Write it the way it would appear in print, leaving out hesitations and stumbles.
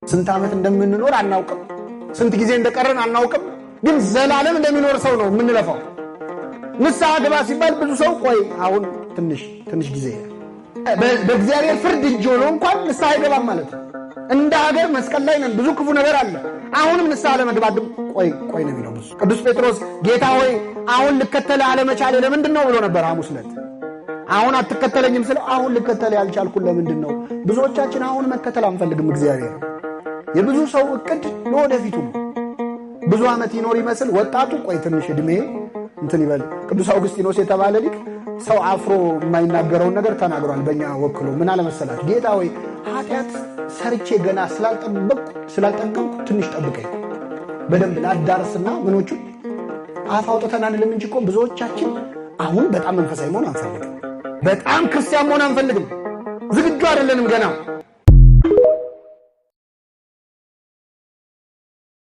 ስንት ዓመት እንደምንኖር አናውቅም ስንት ጊዜ እንደቀረን አናውቅም ግን ዘላለም እንደሚኖር ሰው ነው ምንለፋው ንስሐ ግባ ሲባል ብዙ ሰው ቆይ አሁን ትንሽ ጊዜ በእግዚአብሔር ፍርድ እጅ ሆኖ እንኳን ንስሐ አይገባም ማለት ነው እንደ ሀገር መስቀል ላይ ነን ብዙ ክፉ ነገር አለ አሁንም ንስሐ ለመግባት ቆይ ነው የሚለው ቅዱስ ጴጥሮስ ጌታ ሆይ አሁን ልከተለ አለመቻሌ ለምንድነው ብሎ ነበር ሐሙስ ዕለት አሁን አትከተለኝም ስለ አሁን ልከተለ ያልቻልኩ ለምንድነው ብዙዎቻችን አሁን መከተል አንፈልግም እግዚአብሔር የብዙ ሰው እቅድ ለወደፊቱ ብዙ ዓመት ይኖር ይመስል ወጣቱ ቆይ ትንሽ እድሜ እንትን ይበል ቅዱስ አውግስጢኖስ የተባለ ሊቅ ሰው አፍሮ የማይናገረው ነገር ተናግሯል በእኛ ወክሎ ምን አለ መሰላችሁ ጌታ ሆይ ኃጢአት ሰርቼ ገና ስላልጠንቀምኩ ትንሽ ጠብቀኝ በደንብ ላዳርስና ምኖቹ አፋውጥተናን ለምን እኮ ብዙዎቻችን አሁን በጣም መንፈሳዊ መሆን አንፈልግም በጣም ክርስቲያን መሆን አንፈልግም ዝግጁ አይደለንም ገና